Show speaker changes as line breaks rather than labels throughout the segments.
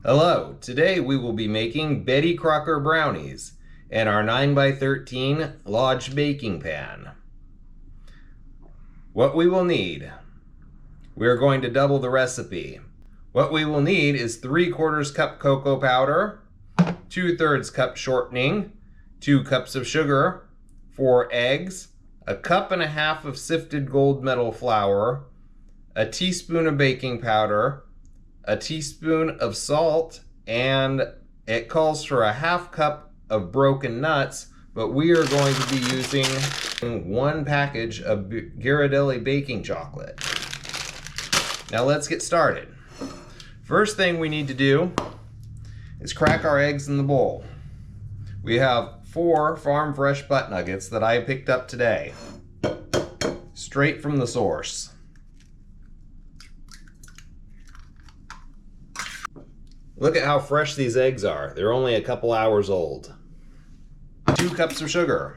Hello, today we will be making Betty Crocker brownies in our 9x13 Lodge baking pan. What we will need, we are going to double the recipe. What we will need is 3/4 cup cocoa powder, 2/3 cup shortening, 2 cups of sugar, 4 eggs, 1.5 cups of sifted gold medal flour, a teaspoon of baking powder, a teaspoon of salt, and it calls for a 1/2 cup of broken nuts, but we are going to be using 1 package of Ghirardelli baking chocolate. Now let's get started. First thing we need to do is crack our eggs in the bowl. We have 4 farm fresh butt nuggets that I picked up today, straight from the source. Look at how fresh these eggs are. They're only a couple hours old. 2 cups of sugar.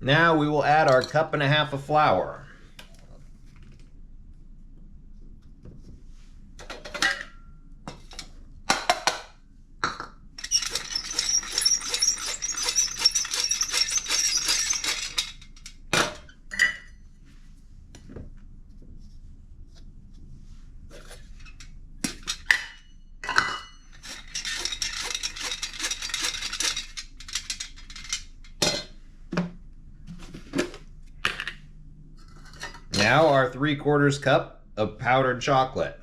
Now we will add our 1.5 cups of flour. Now our 3/4 cup of powdered chocolate.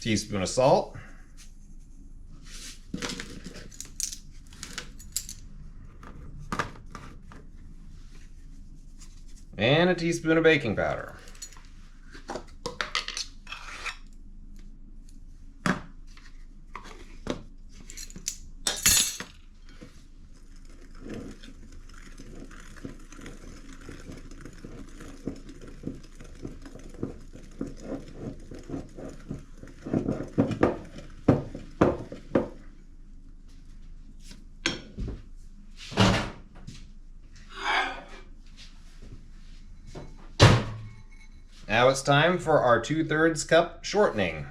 Teaspoon of salt. And a teaspoon of baking powder. Now it's time for our 2/3 cup shortening.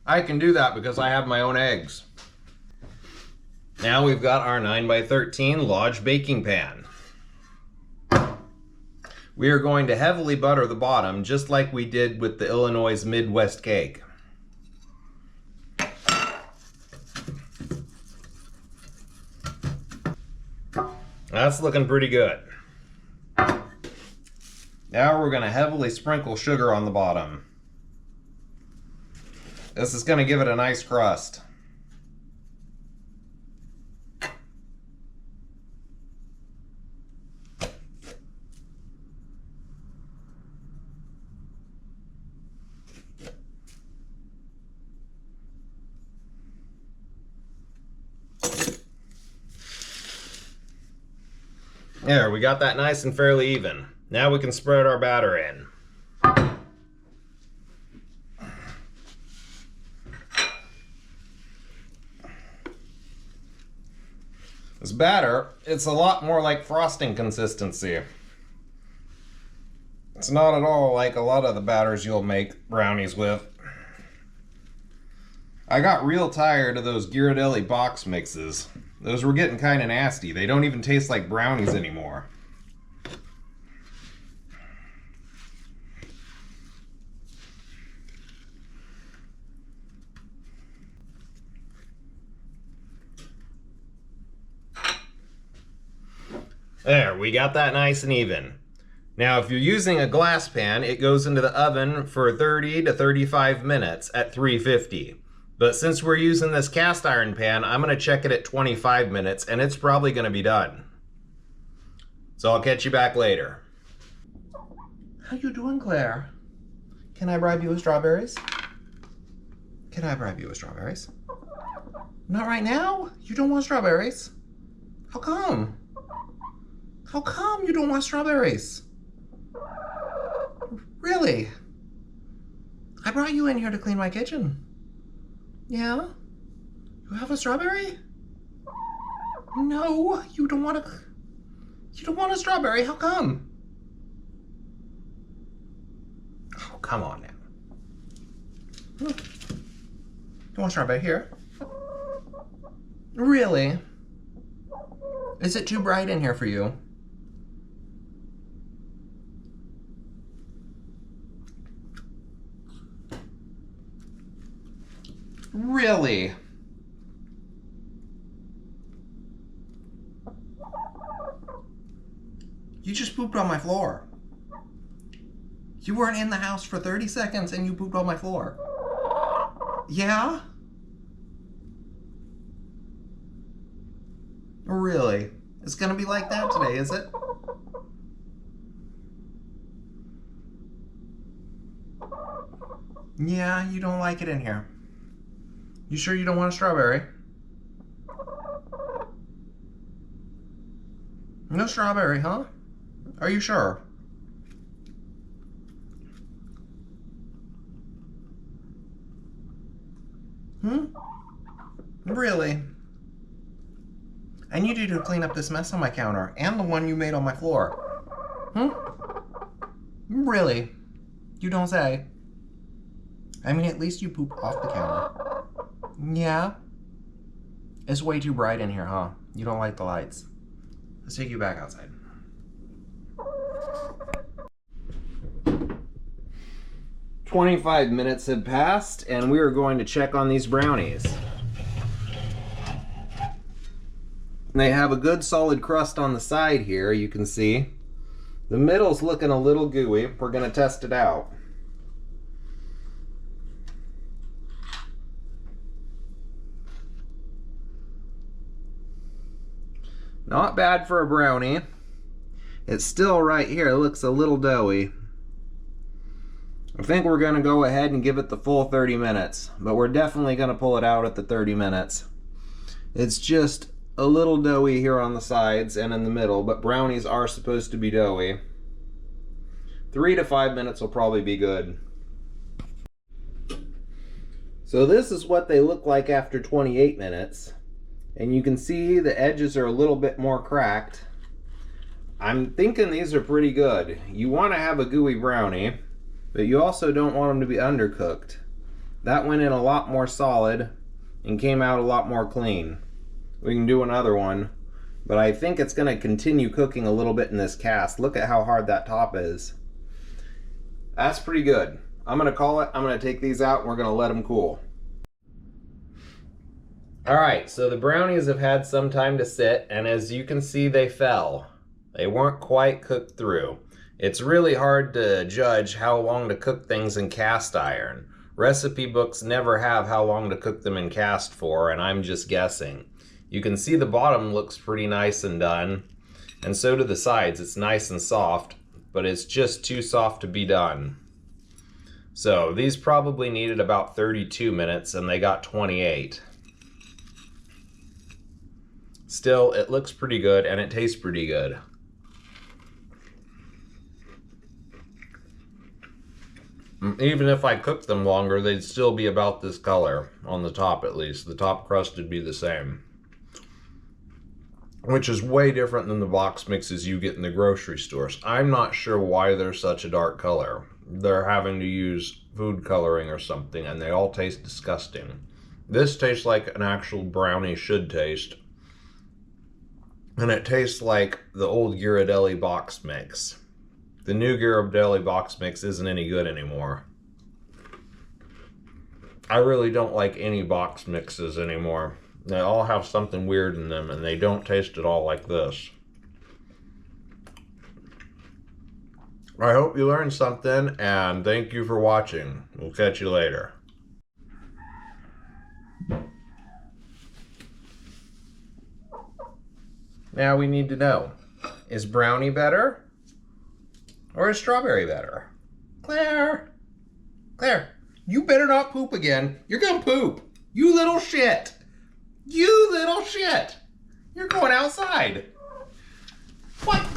I can do that because I have my own eggs. Now we've got our 9x13 Lodge baking pan. We are going to heavily butter the bottom just like we did with the Illinois Midwest cake. That's looking pretty good. Now we're going to heavily sprinkle sugar on the bottom. This is going to give it a nice crust. There, we got that nice and fairly even. Now we can spread our batter in. This batter, it's a lot more like frosting consistency. It's not at all like a lot of the batters you'll make brownies with. I got real tired of those Ghirardelli box mixes. Those were getting kind of nasty. They don't even taste like brownies anymore. There, we got that nice and even. Now, if you're using a glass pan, it goes into the oven for 30 to 35 minutes at 350. But since we're using this cast iron pan, I'm going to check it at 25 minutes, and it's probably going to be done. So I'll catch you back later. How you doing, Claire? Can I bribe you with strawberries? Can I bribe you with strawberries? Not right now? You don't want strawberries? How come? How come you don't want strawberries? Really? I brought you in here to clean my kitchen. Yeah? You have a strawberry? No, you don't want a strawberry. How come? Oh, come on now. You want a strawberry here? Really? Is it too bright in here for you? Really? You just pooped on my floor. You weren't in the house for 30 seconds and you pooped on my floor. Yeah? Really? It's gonna be like that today, is it? Yeah, you don't like it in here. You sure you don't want a strawberry? No strawberry, huh? Are you sure? Really? I need you to clean up this mess on my counter and the one you made on my floor. Really? You don't say. I mean, at least you poop off the counter. Yeah? It's way too bright in here, huh? You don't like the lights. Let's take you back outside. "25 minutes have passed, and we are going to check on these brownies. They have a good solid crust on the side here, you can see. The middle's looking a little gooey. We're going to test it out. Not bad for a brownie. It's still right here. It looks a little doughy. I think we're going to go ahead and give it the full 30 minutes, but we're definitely going to pull it out at the 30 minutes. It's just a little doughy here on the sides and in the middle, but brownies are supposed to be doughy. 3 to 5 minutes will probably be good. So this is what they look like after 28 minutes. And you can see the edges are a little bit more cracked. I'm thinking these are pretty good. You want to have a gooey brownie, but you also don't want them to be undercooked. That went in a lot more solid and came out a lot more clean. We can do another one, but I think it's going to continue cooking a little bit in this cast. Look at how hard that top is. That's pretty good. I'm going to call it. I'm going to take these out and we're going to let them cool. Alright, so the brownies have had some time to sit, and as you can see, they fell. They weren't quite cooked through. It's really hard to judge how long to cook things in cast iron. Recipe books never have how long to cook them in cast for, and I'm just guessing. You can see the bottom looks pretty nice and done, and so do the sides. It's nice and soft, but it's just too soft to be done. So these probably needed about 32 minutes, and they got 28. Still, it looks pretty good and it tastes pretty good. Even if I cooked them longer, they'd still be about this color, on the top at least. The top crust would be the same. Which is way different than the box mixes you get in the grocery stores. I'm not sure why they're such a dark color. They're having to use food coloring or something, and they all taste disgusting. This tastes like an actual brownie should taste. And it tastes like the old Ghirardelli box mix. The new Ghirardelli box mix isn't any good anymore. I really don't like any box mixes anymore. They all have something weird in them and they don't taste at all like this. I hope you learned something and thank you for watching. We'll catch you later. Now we need to know, is brownie better or is strawberry better? Claire, you better not poop again. You're gonna poop. You little shit. You little shit. You're going outside. What?